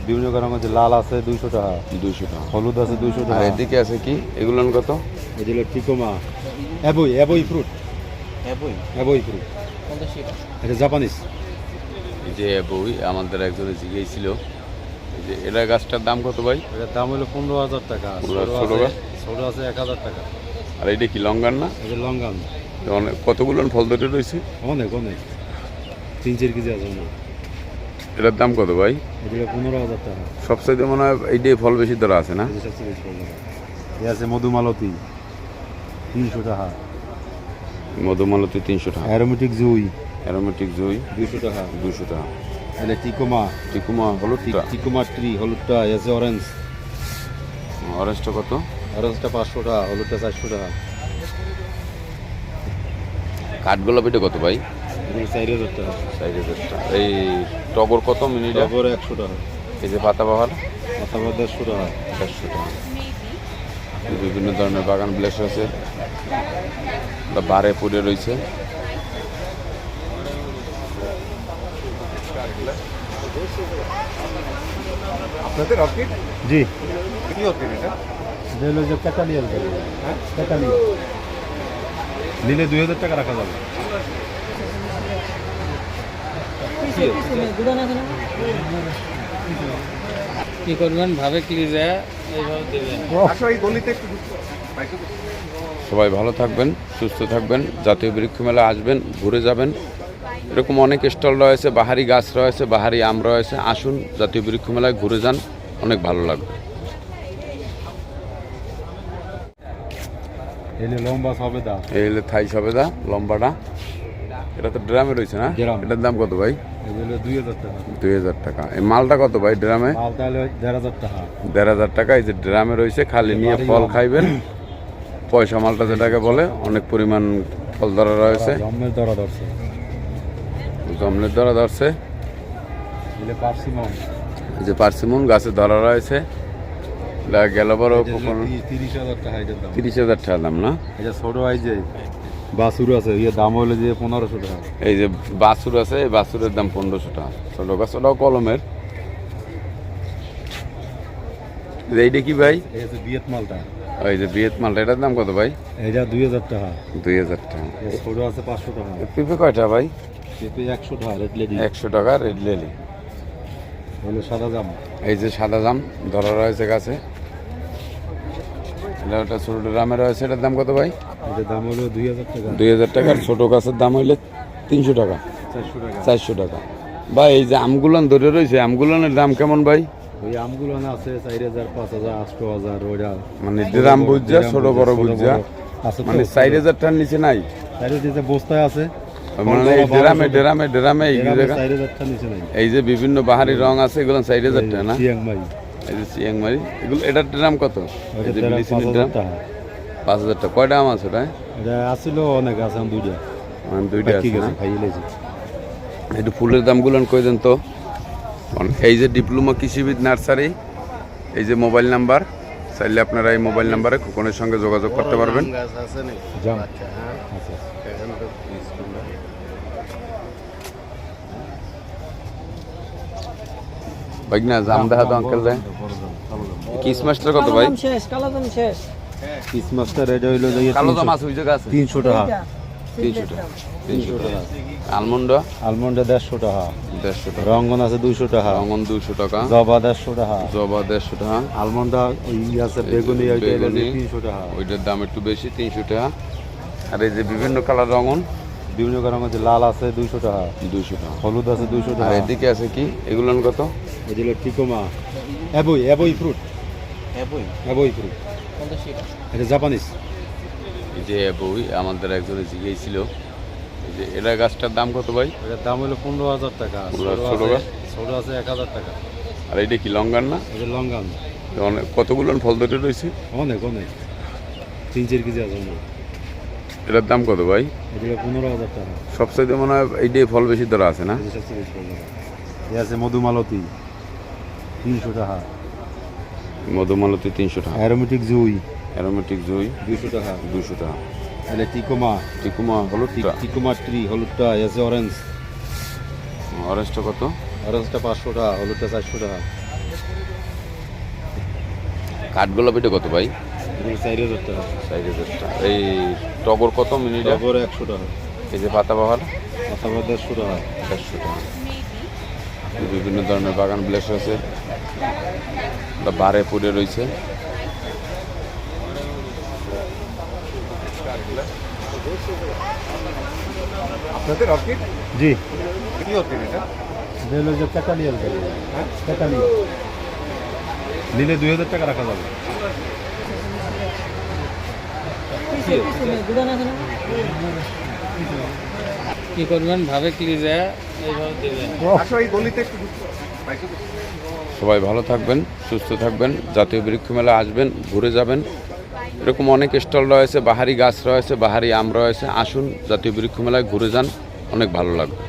[SPEAKER 2] বিভিন্ন রঙের মধ্যে লাল আছে 200 টাকা।
[SPEAKER 1] 200 টাকা।
[SPEAKER 2] হলুদ আছে 200
[SPEAKER 1] আর
[SPEAKER 2] টাকা।
[SPEAKER 1] এদিকে আছে কি, এগুলো কত?
[SPEAKER 2] এগুলো টিকোমা, এবই ফ্রুট, এবই ফ্রুট। এটা জাপানিজ।
[SPEAKER 1] এই যে বই আমাদের একজনে জিজ্ঞেসছিল, এই যে এরা গাছটার দাম কত ভাই?
[SPEAKER 2] এটার দাম হলো 15,000 টাকা।
[SPEAKER 1] ছোট গাছ?
[SPEAKER 2] ছোট আছে 1000 টাকা।
[SPEAKER 1] আর এইটা কি লঙ্গান না?
[SPEAKER 2] এটা লঙ্গান।
[SPEAKER 1] অনেক কতগুলো ফল ধরে রয়েছে।
[SPEAKER 2] অনেক 3-4 কেজি আছে অনেক।
[SPEAKER 1] এটার দাম কত ভাই?
[SPEAKER 2] এগুলো 15,000 টাকা।
[SPEAKER 1] সবচাইতে মনে হয় এইটাই ফল বেশি ধরা আছে না?
[SPEAKER 2] এটা সবচেয়ে বেশি পাওয়া যায়। এ আছে মধুমালতী 300 টাকা।
[SPEAKER 1] মধুমালতি 300 টাকা।
[SPEAKER 2] অ্যারোমেটিক জুই
[SPEAKER 1] অ্যারোমেটিক জুই
[SPEAKER 2] 200 টাকা।
[SPEAKER 1] 200 টাকা।
[SPEAKER 2] এটা টিকোমা,
[SPEAKER 1] টিকুমা হলুদটা,
[SPEAKER 2] টিকোমা ট্রি, হলুদটা। এ আছে অরেঞ্জ,
[SPEAKER 1] অরেঞ্জটা কত?
[SPEAKER 2] অরেঞ্জটা 500 টাকা, হলুদটা 400 টাকা।
[SPEAKER 1] কাঠগোলাপিটা কত ভাই?
[SPEAKER 2] এগুলো 4000 টাকা।
[SPEAKER 1] 4000 টাকা। এই টগর কত মিনিটে?
[SPEAKER 2] টগর 100 টাকা।
[SPEAKER 1] এই যে পাতাবাহার
[SPEAKER 2] অথবা 150 টাকা।
[SPEAKER 1] 150 টাকা। এই বিভিন্ন ধরনের বাগান বিলাস আছে, বারে পড়ে রয়েছে।
[SPEAKER 3] আপনাদের অর্কিড
[SPEAKER 2] জি,
[SPEAKER 3] কি অর্কিড এটা?
[SPEAKER 2] এটা হলো যে ক্যাটালিয়াল। হ্যাঁ, ক্যাটালিয়া নিলে 2000 টাকা রাখা যাবে।
[SPEAKER 4] কি করবেন ভাবে ক্লিজে এইভাবে দেবেন।
[SPEAKER 3] আসো এই গলিতে একটু বাইকে
[SPEAKER 1] সবাই ভালো থাকবেন, সুস্থ থাকবেন। জাতীয় বৃক্ষ মেলা আসবেন, ঘুরে যাবেন। এরকম অনেক স্টল রয়েছে, বাহারি গাছ রয়েছে, বাহারি আম রয়েছে। আসুন জাতীয় বৃক্ষ মেলায় ঘুরে যান, অনেক ভালো লাগবে।
[SPEAKER 2] এলে লম্বা সবেদা,
[SPEAKER 1] এই হলো থাই সবেদা লম্বাটা, এটা তো ড্রামে রয়েছে না?
[SPEAKER 2] ড্রাম।
[SPEAKER 1] এটার দাম কত ভাই?
[SPEAKER 2] এগুলো 2000 টাকা।
[SPEAKER 1] 2000 টাকা। এই মালটা কত ভাই ড্রামে?
[SPEAKER 2] মাল তাহলে 1500 টাকা।
[SPEAKER 1] 1500 টাকা। এই যে ড্রামে রয়েছে, খালি নিয়ে
[SPEAKER 2] বাড়ি
[SPEAKER 1] ফল
[SPEAKER 2] আম।
[SPEAKER 1] খাইবেন। পয়সা মালটা যেটাকে বলে, অনেক পরিমাণ ফল ধরা রয়েছে,
[SPEAKER 2] জম্মের দরা ধরছে।
[SPEAKER 1] জমলের ধরা ধরছে।
[SPEAKER 2] এলে পার্সিমন,
[SPEAKER 1] এই যে পার্সিমন গাছে ধরা রয়েছে। এটা গেল বড় কখন
[SPEAKER 2] 30,000 টাকা এটার দাম।
[SPEAKER 1] 30,000 টাকা দাম না?
[SPEAKER 2] এটা ছোট হয় যে বাছুর আছে, ইয়ে দাম হলো যে 1500 টাকা।
[SPEAKER 1] এই যে বাছুর আছে, এই বাছুরের দাম 1500 টাকা। ছোট গাছ ওটাও কলমের। এইটা কি ভাই?
[SPEAKER 2] এই যে বিয়েত মালটা,
[SPEAKER 1] ওই যে বিয়েত মালটা, এটার দাম কত ভাই?
[SPEAKER 2] এটা 2000 টাকা।
[SPEAKER 1] 2000 টাকা।
[SPEAKER 2] এই ছোট আছে 500 টাকা।
[SPEAKER 1] পেঁপে কয়টা ভাই?
[SPEAKER 2] পেঁপে 100 টাকা রেড লেডি।
[SPEAKER 1] 100 টাকা রেড লিলি।
[SPEAKER 2] হলো সাদা জাম।
[SPEAKER 1] এই যে সাদা জাম ধরা রয়েছে গাছে, এটা ওটা ছোট জামে রয়েছে, এটার দাম কত ভাই?
[SPEAKER 2] এটার দাম হলো 2000 টাকা।
[SPEAKER 1] 2000 টাকা। আর ছোট গাছের দাম হইলে 300 টাকা,
[SPEAKER 2] 400 টাকা।
[SPEAKER 1] 400 টাকা। ভাই এই যে আমগুলান ধরে রয়েছে, আমগুলানের দাম কেমন ভাই?
[SPEAKER 2] ওই আমগুলো না আছে 4000, 5000, 8000 ওইটা।
[SPEAKER 1] মানে ড্রাম বুঝা, ছোট বড় বুঝা,
[SPEAKER 2] আছে
[SPEAKER 1] মানে 4000 টাকার নিচে নাই।
[SPEAKER 2] তাইরে দিতে বস্তায় আছে।
[SPEAKER 1] মানে এই ড্রামে ড্রামে ড্রামে এই জায়গা,
[SPEAKER 2] 4000 টাকা নিচে নাই।
[SPEAKER 1] এই যে বিভিন্ন বাহারি রং আছে, এগুলো 4000 টাকা না?
[SPEAKER 2] চিয়াংমাই।
[SPEAKER 1] এই যে চিয়াংমারি, এগুলো এটার ড্রাম কত? এই যে মেডিসিনের
[SPEAKER 2] 5000
[SPEAKER 1] ড্রাম
[SPEAKER 2] টাকা।
[SPEAKER 1] 5000 টাকা। কয়টা আম আছে ওটা?
[SPEAKER 2] এটা আসছিল অনেক, আছে আম দুইটা।
[SPEAKER 1] মানে দুইটা
[SPEAKER 2] ঠিক
[SPEAKER 1] আছে
[SPEAKER 2] আছে,
[SPEAKER 1] না?
[SPEAKER 2] খাইয়ে লেছি।
[SPEAKER 1] একটু ফুলের দামগুলো কই দেন তো। এই যে ডিপ্লোমা কৃষিবিদ নার্সারি, এই যে মোবাইল নাম্বার, চাইলে আপনারা এই মোবাইল নাম্বারে খোকনের সঙ্গে যোগাযোগ করতে পারবেন।
[SPEAKER 2] জাম। আচ্ছা।
[SPEAKER 1] ভাই না জাম দেখা তো আঙ্কেল যায়। কিসমাসটার কত ভাই?
[SPEAKER 2] ক্রিসমাসটা রেড হইলো যে
[SPEAKER 1] কালো জাম আছে ওই জায়গা আছে
[SPEAKER 2] 300 টাকা।
[SPEAKER 1] 300 টাকা। 300 টাকা। আলমন্ড
[SPEAKER 2] আলমন্ড 150 টাকা।
[SPEAKER 1] 150 টাকা।
[SPEAKER 2] রঙ্গন আছে 200 টাকা।
[SPEAKER 1] রঙন 200 টাকা।
[SPEAKER 2] জবা 150 টাকা।
[SPEAKER 1] জবা 150 টাকা।
[SPEAKER 2] আলমন্ড ওই আছে বেগুনি, ওইটা হলো
[SPEAKER 1] বেগুনি।
[SPEAKER 2] 300 টাকা।
[SPEAKER 1] ওইটার দাম একটু বেশি, 300 টাকা। আর এই যে বিভিন্ন কালার রঙন
[SPEAKER 2] বিভিন্ন কারণ আছে, লাল আছে 200 টাকা।
[SPEAKER 1] 200 টাকা।
[SPEAKER 2] হলুদ আছে 200
[SPEAKER 1] আর
[SPEAKER 2] টাকা।
[SPEAKER 1] এদিকে আছে কি এগুলো কত?
[SPEAKER 2] এগুলো টিকোমা, এবই ফ্রুট। এবই ফ্রুট, এটা জাপানিজ।
[SPEAKER 1] এই যে বই আমাদের একজনে জিজ্ঞেসছিল, এই যে এরা গাছটার দাম কত ভাই?
[SPEAKER 2] এটার দাম হলো 15000 টাকা।
[SPEAKER 1] ছোট গাছ?
[SPEAKER 2] ছোট আছে 1000 টাকা।
[SPEAKER 1] আর এইটা কি লঙ্গান না?
[SPEAKER 2] এটা লঙ্গান।
[SPEAKER 1] অনেক কতগুলো ফল ধরে রয়েছে?
[SPEAKER 2] অনেক 3-4 কেজি আছে অনেক।
[SPEAKER 1] এটার দাম কত ভাই?
[SPEAKER 2] এগুলো 15000 টাকা।
[SPEAKER 1] সবচাইতে মনে হয় এইটাই ফল বেশি ধরা আছে না?
[SPEAKER 2] এটা সবচেয়ে বেশি পড়বে। এই আছে মধুমালতী 300 টাকা।
[SPEAKER 1] মধুমালতি 300 টাকা।
[SPEAKER 2] অ্যারোমেটিক জুই
[SPEAKER 1] অ্যারোমেটিক জুই
[SPEAKER 2] 200 টাকা।
[SPEAKER 1] 200 টাকা।
[SPEAKER 2] এটা টিকোমা,
[SPEAKER 1] টিকুমা হলুদটা,
[SPEAKER 2] টিকোমা ট্রি, হলুদটা। এই আছে অরেঞ্জ,
[SPEAKER 1] অরেঞ্জটা কত?
[SPEAKER 2] অরেঞ্জটা 500 টাকা, হলুদটা 400 টাকা।
[SPEAKER 1] কাঠগোলাপিটা কত ভাই?
[SPEAKER 2] এগুলো 4000 টাকা।
[SPEAKER 1] 4000 টাকা। এই টগর কত মিনিটে?
[SPEAKER 2] টগর 100 টাকা।
[SPEAKER 1] এই যে পাতাবাহার
[SPEAKER 2] অথবা 150 টাকা।
[SPEAKER 1] 150 টাকা। বিভিন্ন ধরনের বাগান বিলাস আছে, বারে পড়ে রয়েছে।
[SPEAKER 3] আপনাদের অর্কিড?
[SPEAKER 2] জি,
[SPEAKER 3] কি অর্কিড এটা?
[SPEAKER 2] হলো যে কাকালিয়াল। হ্যাঁ, কাকালিয়া নিলে 2000 টাকা রাখা যাবে।
[SPEAKER 4] কি করবেন ভাবে ক্লিজে এইভাবে দিবেন।
[SPEAKER 3] আসো এই গলিতে একটু বাইকে
[SPEAKER 1] সবাই ভালো থাকবেন, সুস্থ থাকবেন। জাতীয় বৃক্ষ মেলা আসবেন, ঘুরে যাবেন। এরকম অনেক স্টল রয়েছে, বাহারি গাছ রয়েছে, বাহারি আম রয়েছে। আসুন জাতীয় বৃক্ষ মেলায় ঘুরে যান, অনেক ভালো লাগবে।